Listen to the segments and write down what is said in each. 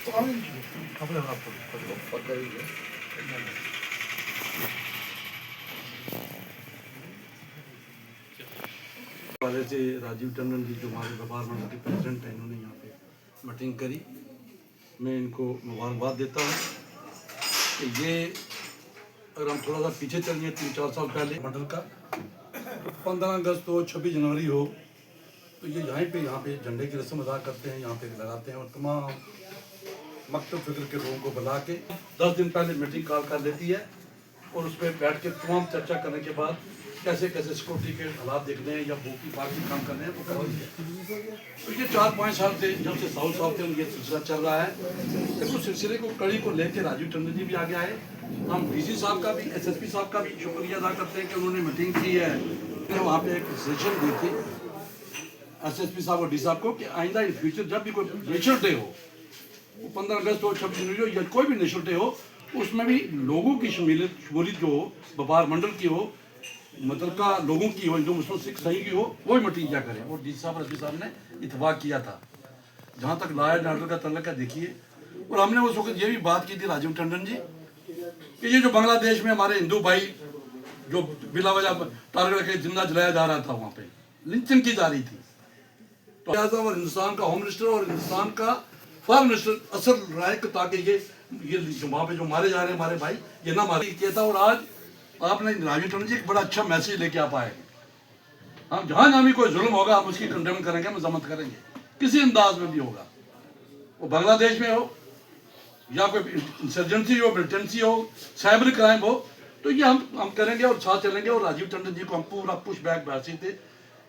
वाले से राजीव टंडन जी जो हमारे व्यापार मंडल के प्रेसिडेंट हैं, इन्होंने यहाँ पे मीटिंग करी। मैं इनको मुबारकबाद देता हूँ कि ये अगर हम थोड़ा सा पीछे चलिए 3-4 साल पहले मंडल का 15 अगस्त हो 26 जनवरी हो तो ये यहाँ पे झंडे की रस्म अदा करते हैं, यहाँ पे लगाते हैं और तमाम मकतब फिक्र के लोगों को बुला के 10 दिन पहले मीटिंग कॉल कर लेती है और उस पर बैठ के तमाम चर्चा करने के बाद कैसे कैसे सिक्योरिटी के हालात देखने हैं या बाकी बाकी काम करने हैं वो करनी है। तो ये 4-5 साल से जब से साउथ साउथ में ये सिलसिला चल रहा है, देखो सिलसिले को कड़ी को लेकर राजीव टंडन जी भी आगे आए। हम डीसी साहब का भी एसएसपी साहब का भी शुक्रिया अदा करते हैं कि उन्होंने मीटिंग की है। वहाँ पे एक सेशन दी थी एसएसपी साहब और डी साहब को कि आइंदा इन फ्यूचर जब भी कोई नेशनल डे हो, 15 अगस्त हो 26 जनवरी हो या कोई भी नेशनल डे हो, उसमें भी लोगों की शमूलियत जो हो, व्यापार मंडल की हो, मतलब का लोगों की हो, जो मुस्लिम सिख सही की हो, वो ही मीटिंग क्या करें। और डी साहब एसपी साहब ने इतफाक किया था। जहाँ तक लॉ एंड ऑर्डर का तल्लुक है देखिए, और हमने उस वक्त ये भी बात की थी राजीव टंडन जी कि ये जो बांग्लादेश में हमारे हिंदू भाई जो बिला वजह टारगेट के जिंदा जलाया जा रहा था, वहाँ पे लिंचिंग की जा रही थी, तो और हिंदुस्तान का होम मिनिस्टर और हिंदुस्तान का फॉरेन मिनिस्टर असल राय को ताकि ये वहाँ पे जो मारे जा रहे हैं हमारे भाई ये ना मारे किया था। और आज आपने राजीव टंडन जी एक बड़ा अच्छा मैसेज लेके आप आए। हम जहाँ जहाँ भी कोई जुल्म होगा हम उसकी कंडेम करेंगे, मजम्मत करेंगे, किसी अंदाज में भी होगा, वो बांग्लादेश में हो या कोई इंसर्जेंसी हो, मिलिटेंसी हो, साइबर क्राइम हो, तो ये हम करेंगे और साथ चलेंगे। और राजीव टंडन जी को हम पूरा पुश बैक बैसी थे,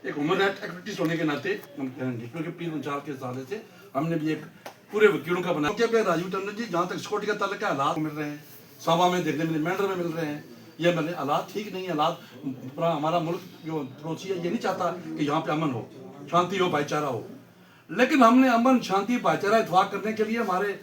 एक ह्यूमन राइट एक्टिविटीज होने के नाते हम करेंगे, क्योंकि 3-4 के साल से हमने भी एक पूरे वकीलों का बनाया पे राजीव टंडन जी। जहाँ तक सिक्योरिटी का ताल्लुक है, हालात मिल रहे हैं, सभा में देखने मिले, मैंडर में मिल रहे हैं, ये मिले, हालात ठीक नहीं है। हालात हमारा मुल्क जो पड़ोसी है ये नहीं चाहता कि यहाँ पे अमन हो, शांति हो, भाईचारा हो। लेकिन हमने अमन, शांति, भाईचारा इत्तेफाक करने के लिए हमारे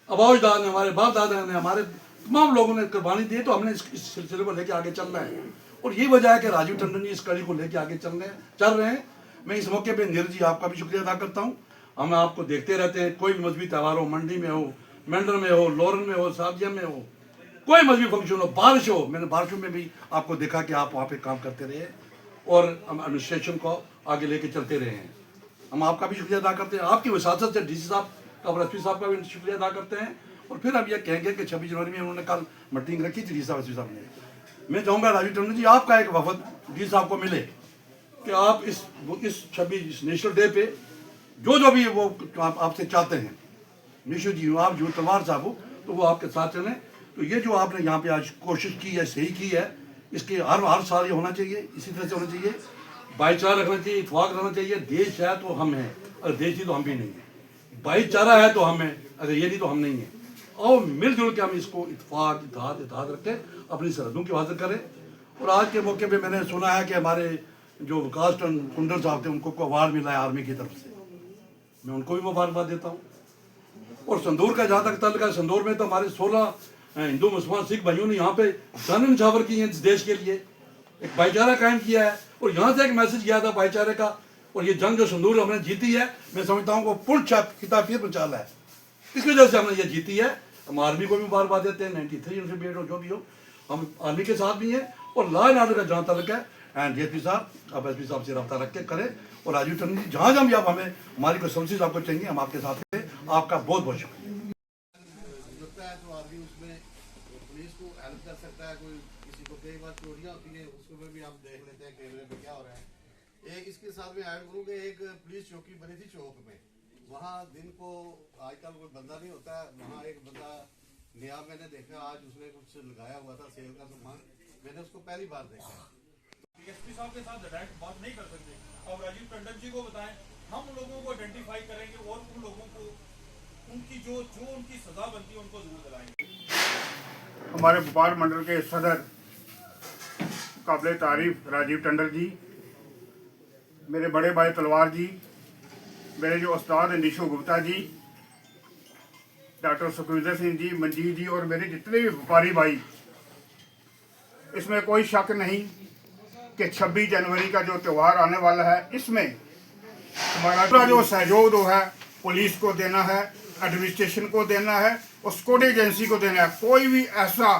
अबाउजदाद ने, हमारे बाप दादा ने, हमारे तमाम लोगों ने कुर्बानी दी, तो हमने इस सिलसिले को लेकर आगे चलना है। और ये वजह है कि राजीव टंडन जी इस कड़ी को लेकर आगे चल रहे हैं। मैं इस मौके पे नीरज जी आपका भी शुक्रिया अदा करता हूँ। हम आपको देखते रहते हैं, कोई भी मजहबी त्यौहार हो, मंडी में हो, मेंढर में हो, लोरन में हो, साबिया में हो, कोई मजहबी फंक्शन हो, बारिश हो, मैंने बारिशों में भी आपको देखा कि आप वहाँ पे काम करते रहे और हम एडमिनिस्ट्रेशन को आगे लेके चलते रहे हैं। हम आपका भी शुक्रिया अदा करते हैं, आपकी वसासत से डीसी साहब का और एसपी साहब का भी शुक्रिया अदा करते हैं। और फिर हम ये कहेंगे कि 26 जनवरी में उन्होंने कल मीटिंग रखी थी डी साहब एसपी साहब ने। मैं चाहूँगा राजीव टंडन जी आपका एक वफद डी साहब को मिले कि आप इस 26 नेशनल डे पे जो भी वो आप आपसे चाहते हैं, निशु जी हो, आप जो तलवार साहब हो, तो वो आपके साथ चलें। तो ये जो आपने यहाँ पे आज कोशिश की है, सही की है, इसके हर साल ये होना चाहिए, इसी तरह से होना चाहिए, भाईचारा रखना चाहिए, इतफाक रखना चाहिए। देश है तो हम हैं, अगर देश नहीं तो हम भी नहीं है, भाईचारा है तो हम हैं, अगर ये नहीं तो हम नहीं हैं। और मिलजुल के हम इसको इतफाक इत्तेहाद रखें, अपनी सरहदों की हिफाजत करें। और आज के मौके पर मैंने सुना है कि हमारे जो विकास कुंडल साहब थे उनको अवार्ड मिला है आर्मी की तरफ से, मैं उनको भी मुबारकबाद देता हूँ। और संदूर का जहाँ तक ताल्लुक है, संदूर में तो हमारे 16 हिंदू मुसलमान सिख भाइयों ने यहाँ पे जान निछावर की है इस देश के लिए, एक भाईचारा कायम किया है। और यहाँ से एक मैसेज गया था भाईचारे का। और ये जंग जो संदूर हमने जीती है, मैं समझता हूँ वो पुल खिताब फिर पहुँचाला है, इस वजह से हमने ये जीती है। हम आर्मी को भी मुबारकबाद देते हैं, 93 इंफेंट्री हो जो भी हो, हम आर्मी के साथ भी हैं। और लॉ एंड ऑर्डर का जहाँ तल्लुक है, एंड डीएसपी साहब आप एसपी साहब से रब्ता रख के करें। और राजीव टंडन जी जहाँ भी आप हमें हमारी कोई सर्विसेज आपको चाहिए, हम आपके साथ हैं। आपका बहुत बहुत शुक्रिया। तो आदमी उसमें पुलिस को हेल्प कर सकता है, कोई किसी को कई बार चोरियां होती है, उसको भी हम देख लेते हैं कैमरे में क्या हो रहा है। एक इसके साथ में ऐड करूँ कि एक पुलिस चौकी बनी थी चौक में, वहाँ दिन को आजकल कोई बंदा नहीं होता है, वहाँ एक बंदा नया मैंने देखा, आज उसने कुछ लगाया हुआ था सेल का सामान, मैंने उसको पहली बार देखा। डीएसपी साहब के साथ डायरेक्ट बात नहीं कर सकते, अब राजीव टंडन जी को बताएं, हम उन लोगों को आइडेंटिफाई करेंगे और उन लोगों को उनकी जो उनकी सजा बनती है उनको जरूर दिलाएंगे। हमारे व्यापार मंडल के सदर काबिल तारीफ राजीव टंडन जी, मेरे बड़े भाई तलवार जी, मेरे जो उस्ताद निशु गुप्ता जी, डॉक्टर सुखविंदर सिंह जी, मंजीत जी और मेरे जितने भी व्यापारी भाई, इसमें कोई शक नहीं कि 26 जनवरी का जो त्यौहार आने वाला है, इसमें हमारा जो सहयोग है पुलिस को देना है, एडमिनिस्ट्रेशन को देना है और सिक्योरिटी एजेंसी को देना है। कोई भी ऐसा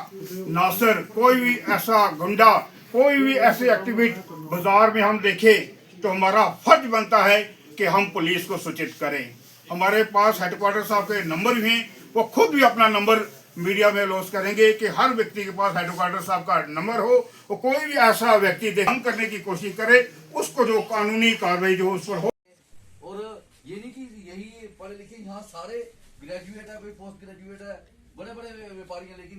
नासर, कोई भी ऐसा गुंडा, कोई भी ऐसे एक्टिविस्ट बाजार में हम देखें तो हमारा फर्ज बनता है कि हम पुलिस को सूचित करें। हमारे पास हेडक्वार्टर साहब के नंबर भी हैं, वो खुद भी अपना नंबर मीडिया में लॉन्च करेंगे कि हर व्यक्ति के पास हेडक्वार्टर साहब का नंबर हो और कोई भी ऐसा व्यक्ति हम करने की कोशिश करे, उसको जो कानूनी कार्रवाई जो उस पर हो। और ये नहीं कि यही पढ़े लिखे यहाँ सारे ग्रेजुएट है, कोई पोस्ट ग्रेजुएट है, बड़े बड़े व्यापारी हैं, लेकिन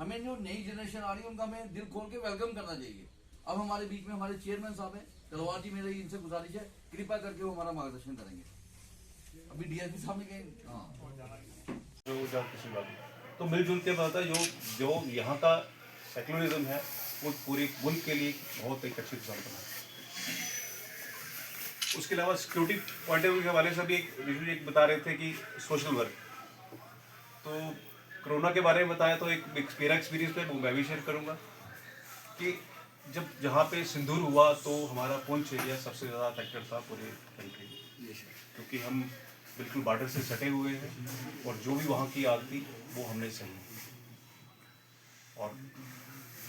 हमें जो नई जनरेशन आ रही है उनका हमें दिल खोल के वेलकम करना चाहिए। अब हमारे बीच में हमारे चेयरमैन साहब हैं तलवार जी, मेरी इनसे गुजारिश है कृपया करके वो हमारा मार्गदर्शन करेंगे। अभी डीएसपी साहब ने कहीं तो मिलजुल के बताता है जो यहाँ का सेकुलरिज्म है वो पूरे मुल्क के लिए बहुत एक अच्छी एग्जाम्पल है। उसके अलावा सिक्योरिटी पॉइंट ऑफ व्यू के हवाले से भी एक बता रहे थे कि सोशल वर्क, तो कोरोना के बारे में बताया तो एक मेरा एक्सपीरियंस पे मैं भी शेयर करूँगा कि जब जहाँ पे सिंदूर हुआ तो हमारा पुंछ एरिया सबसे ज़्यादा अफेक्टेड था पूरे कंट्री, क्योंकि हम बिल्कुल बॉर्डर से सटे हुए हैं और जो भी वहाँ की आग थी वो हमने सही, और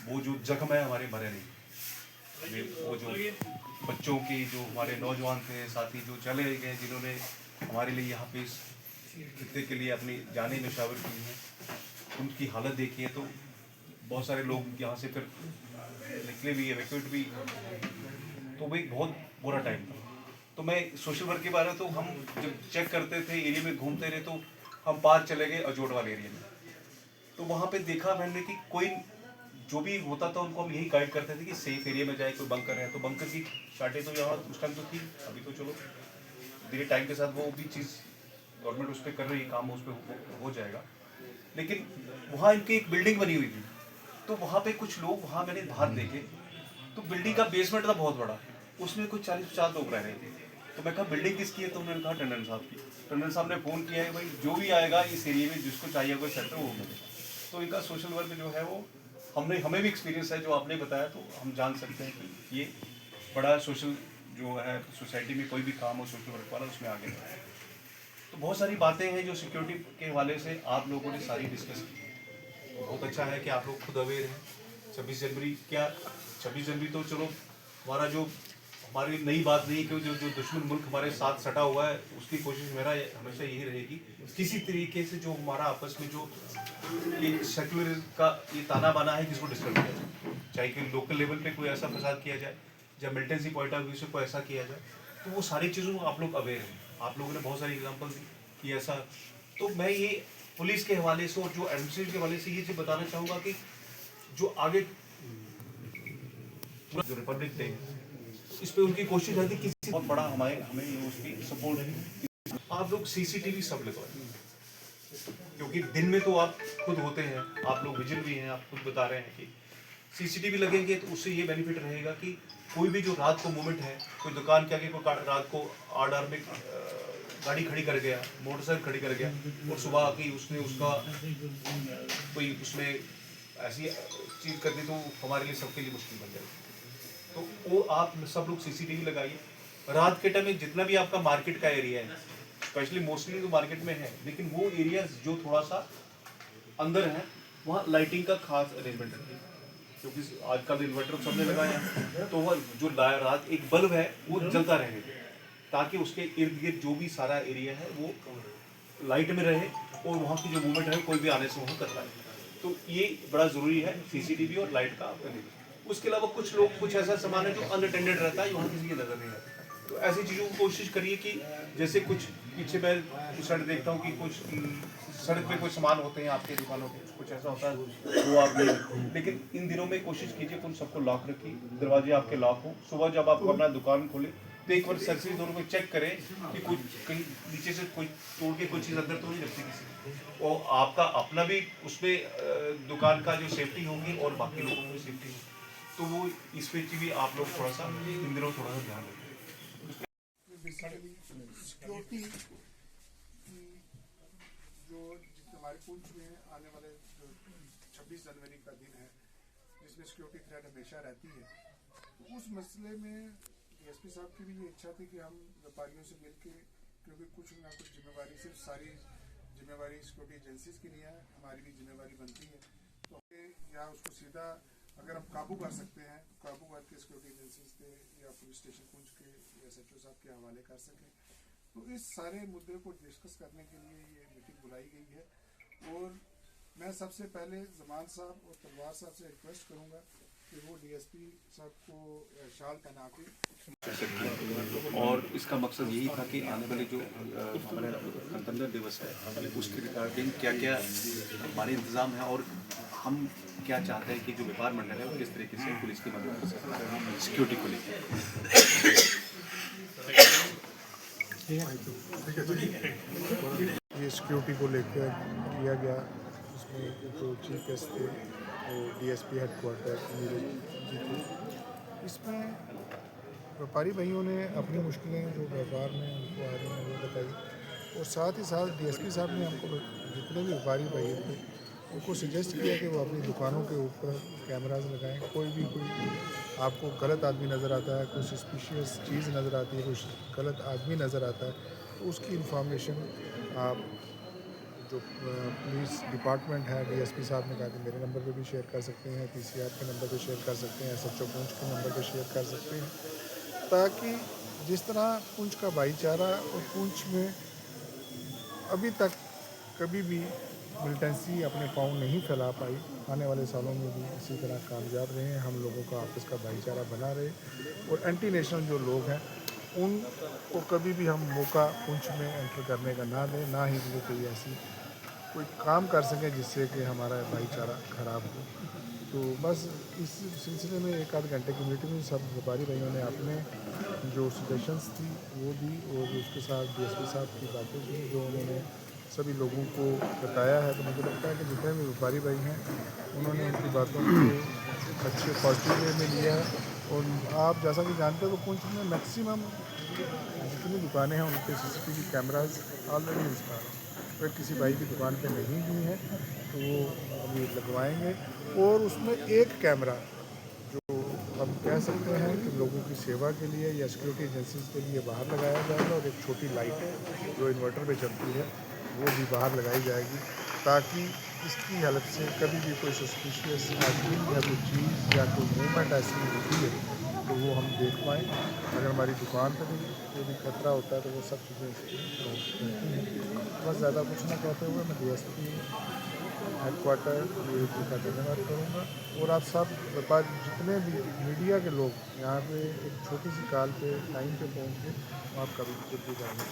वो जो जख्म है हमारे भरे नहीं। वो जो बच्चों की, जो हमारे नौजवान थे साथी जो चले गए, जिन्होंने हमारे लिए यहाँ पे इस खित्ते के लिए अपनी जानें न्यौछावर की हैं, उनकी हालत देखी है। तो बहुत सारे लोग यहाँ से फिर निकले भी, एवैक्यूएट भी, तो वो एक बहुत बुरा टाइम था। तो मैं सोशल वर्क के बारे में, तो हम जब चेक करते थे एरिया में घूमते रहे, तो हम पार चले गए अजोट वाले एरिया में, तो वहाँ पे देखा मैंने कि कोई जो भी होता था उनको हम यही गाइड करते थे कि सेफ एरिया में जाए। कोई बंकर है तो बंकर की शाटें तो यहाँ उस टाइम तो थी, अभी तो चलो धीरे टाइम के साथ वो भी चीज़ गवर्नमेंट उस पर कर रही है, काम उस पर हो जाएगा। लेकिन वहाँ इनकी एक बिल्डिंग बनी हुई थी, तो वहाँ पे कुछ लोग, वहाँ मैंने बाहर देखे तो बिल्डिंग का बेसमेंट था बहुत बड़ा, उसमें कुछ 40-50 लोग रह रहे थे। तो मैं कहा बिल्डिंग किसकी है, तो उन्होंने कहा टंडन साहब की। टंडन साहब ने फ़ोन किया है, भाई जो भी आएगा इस एरिया में जिसको चाहिए कोई सेक्टर वो मिलेगा। तो इनका सोशल वर्क जो है वो हमें भी एक्सपीरियंस है, जो आपने बताया, तो हम जान सकते हैं कि ये बड़ा सोशल जो है सोसाइटी में कोई भी काम हो सोशल वर्क वाला, उसमें आगे बढ़े। तो बहुत सारी बातें हैं जो सिक्योरिटी के हवाले से आप लोगों ने सारी डिस्कस की। तो बहुत अच्छा है कि आप लोग खुद अवेयर हैं। 26 जनवरी क्या, 26 जनवरी तो चलो हमारा जो हमारी नई बात नहीं है कि जो दुश्मन मुल्क हमारे साथ सटा हुआ है, उसकी कोशिश मेरा हमेशा यही रहेगी किसी तरीके से जो हमारा आपस में जो ये सेक्युलर का ये ताना बाना है जिसको डिस्टर्ब किया जाए, चाहे कि लोकल लेवल पे कोई ऐसा फसाद किया जाए या मिलिटेंसी पॉइंट ऑफ व्यू से कोई ऐसा किया जाए, तो वो सारी चीज़ों आप लोग अवेयर हैं। आप लोगों ने बहुत सारी एग्जाम्पल दी कि ऐसा। तो मैं ये पुलिस के हवाले से और जो एडमिनिस्ट्रेशन के हवाले से ये चीज़ बताना चाहूँगा कि जो आगे जो रिपब्लिक डे इस पे उनकी कोशिश रहती है किसी बहुत बड़ा हमें उसकी सपोर्ट है। आप लोग सीसीटीवी सब लगवाएं, क्योंकि दिन में तो आप खुद होते हैं, आप लोग विजिल भी हैं, आप खुद बता रहे हैं कि सीसीटीवी लगेंगे तो उससे ये बेनिफिट रहेगा कि कोई भी जो रात को मूवमेंट है, कोई दुकान के आगे कोई रात को आर में गाड़ी खड़ी कर गया, मोटरसाइकिल खड़ी कर गया और सुबह आके उसने उसका कोई उसमें ऐसी चीज़ कर दी तो हमारे लिए सबके लिए मुश्किल बन जाएगी। तो वो आप सब लोग सीसीटीवी लगाइए। रात के टाइम में जितना भी आपका मार्केट का एरिया है, स्पेशली मोस्टली तो मार्केट में है, लेकिन वो एरिया जो थोड़ा सा अंदर है वहाँ लाइटिंग का खास अरेंजमेंट रखिए, क्योंकि आजकल इन्वर्टर सबने लगाया है, तो वह जो रात एक बल्ब है वो जलता रहे, ताकि उसके इर्द गिर्द जो भी सारा एरिया है वो लाइट में रहे और वहाँ की जो मूवमेंट है कोई भी आने से वहाँ कर पाए। तो ये बड़ा ज़रूरी है सीसीटीवी और लाइट का। उसके अलावा कुछ लोग कुछ ऐसा सामान है जो अनअटेंडेड रहता है, वहाँ किसी की नज़र नहीं आती, तो ऐसी चीज़ों को कोशिश करिए कि जैसे कुछ पीछे मैं उस साइड देखता हूँ कि कुछ सड़क पे कुछ सामान होते हैं आपके दुकानों के, कुछ ऐसा होता है वो आप ले, लेकिन इन दिनों में कोशिश कीजिए कि उन सबको लॉक रखिए, दरवाजे आपके लॉक हो। सुबह जब आप अपना दुकान खोलें तो एक बार सरसरी दोनों को चेक करें कि कुछ कहीं नीचे से कोई तोड़ के कोई चीज़ अंदर तो नहीं रखती किसी, और आपका अपना भी उसमें दुकान का जो सेफ्टी होगी और बाकी लोगों की सेफ्टी होगी। तो वो इस पे भी आप लोग थोड़ा सा इन दिनों थोड़ा सा ध्यान रखें। सिक्योरिटी की जो हमारे पुंछ में आने वाले जो 26 जनवरी का दिन है, जिसमें सिक्योरिटी थ्रेट हमेशा रहती है, तो उस मसले में डीएसपी साहब की भी ये इच्छा थी कि हम व्यापारियों से मिलके, क्योंकि कुछ ना कुछ जिम्मेवारी सिर्फ सारी जिम्मेवारी सिक्योरिटी एजेंसीज की नहीं है, हमारी भी जिम्मेवारी बनती है। तो या उसको सीधा अगर हम काबू कर सकते हैं तो काबू करके सिक्योरिटी एजेंसीज के या पुलिस स्टेशन पुंछ के या SHO साहब के हवाले कर सकें। तो इस सारे मुद्दे को डिस्कस करने के लिए ये मीटिंग बुलाई गई है। और मैं सबसे पहले जमान साहब और तलवार साहब से रिक्वेस्ट करूँगा कि वो DSP साहब को शाल पहना के, और इसका मकसद यही था कि आने वाले जो हमारे गणतंत्र दिवस है उसके रिगार्डिंग क्या क्या हमारे इंतज़ाम है और हम क्या चाहते हैं कि जो व्यापार मंडल है वो किस तरीके से पुलिस की मदद से सिक्योरिटी को लेकर। ये सिक्योरिटी को लेकर किया गया, उसमें जो चीफ गेस्ट थे वो DSP हेडक्वार्टर नीरज जी थे। इसमें व्यापारी भाइयों ने अपनी मुश्किलें जो व्यापार में उनको आ रही हैं वो बताई, और साथ ही साथ DSP साहब ने हमको जितने भी व्यापारी भाई थे उनको सजेस्ट किया कि वो अपनी दुकानों के ऊपर कैमराज लगाएं। कोई आपको गलत आदमी नज़र आता है, कोई सस्पिशियस चीज़ नज़र आती है, कोई गलत आदमी नज़र आता है, तो उसकी इंफॉर्मेशन आप जो पुलिस डिपार्टमेंट है, DSP साहब ने कहा कि मेरे नंबर पे भी शेयर कर सकते हैं, PCR के नंबर पे शेयर कर सकते हैं, SHO पुंछ के नंबर पे शेयर कर सकते हैं, ताकि जिस तरह पुंछ का भाईचारा और पुंछ में अभी तक कभी भी मिलिटेंसी अपने पाँव नहीं फैला पाई, आने वाले सालों में भी इसी तरह कामयाब रहे, हम लोगों का आपस का भाईचारा बना रहे, और एंटी नेशनल जो लोग हैं उनको कभी भी हम मौका पुंछ में एंटर करने का ना दें, ना ही वो कोई काम कर सकें जिससे कि हमारा भाईचारा खराब हो। तो बस इस सिलसिले में 1 आध घंटे की मीटिंग में सब व्यापारी भाइयों ने अपने जो सजेशंस थी वो दी, और उसके साथ DSP साहब की बातें की जो उन्होंने सभी लोगों को बताया है। तो मुझे लगता है कि जितने भी व्यापारी भाई हैं उन्होंने उनकी बातों को अच्छे पॉजिटिव वे में लिया है। और आप जैसा कि जानते हो तो पुंछ में मैक्सिमम जितनी दुकानें हैं उन पर CCTV कैमराज ऑलरेडी इंस्टॉल हैं। अगर किसी भाई की दुकान पे नहीं हुई है तो वो अभी लगवाएंगे, और उसमें एक कैमरा जो हम कह सकते हैं कि लोगों की सेवा के लिए या सिक्योरिटी एजेंसीज के लिए बाहर लगाया जाएगा, और एक छोटी लाइट जो इन्वर्टर पे चलती है वो भी बाहर लगाई जाएगी, ताकि इसकी हेल्प से कभी भी कोई सस्पिशियस आदमी या कोई चीज़ या कोई मूवमेंट ऐसी होती है तो वो हम देख पाएँ। अगर हमारी दुकान पर भी कोई भी खतरा होता है तो वो सब चीज़ें होती हैं। बस ज़्यादा कुछ ना कहते हुए मैं DSP हेडक्वार्टर का धन्यवाद करूँगा, और आप सब व्यापार जितने भी मीडिया के लोग यहाँ पे एक छोटी सी कॉल पे टाइम पे पहुँच के आपका भी कुछ भी जानने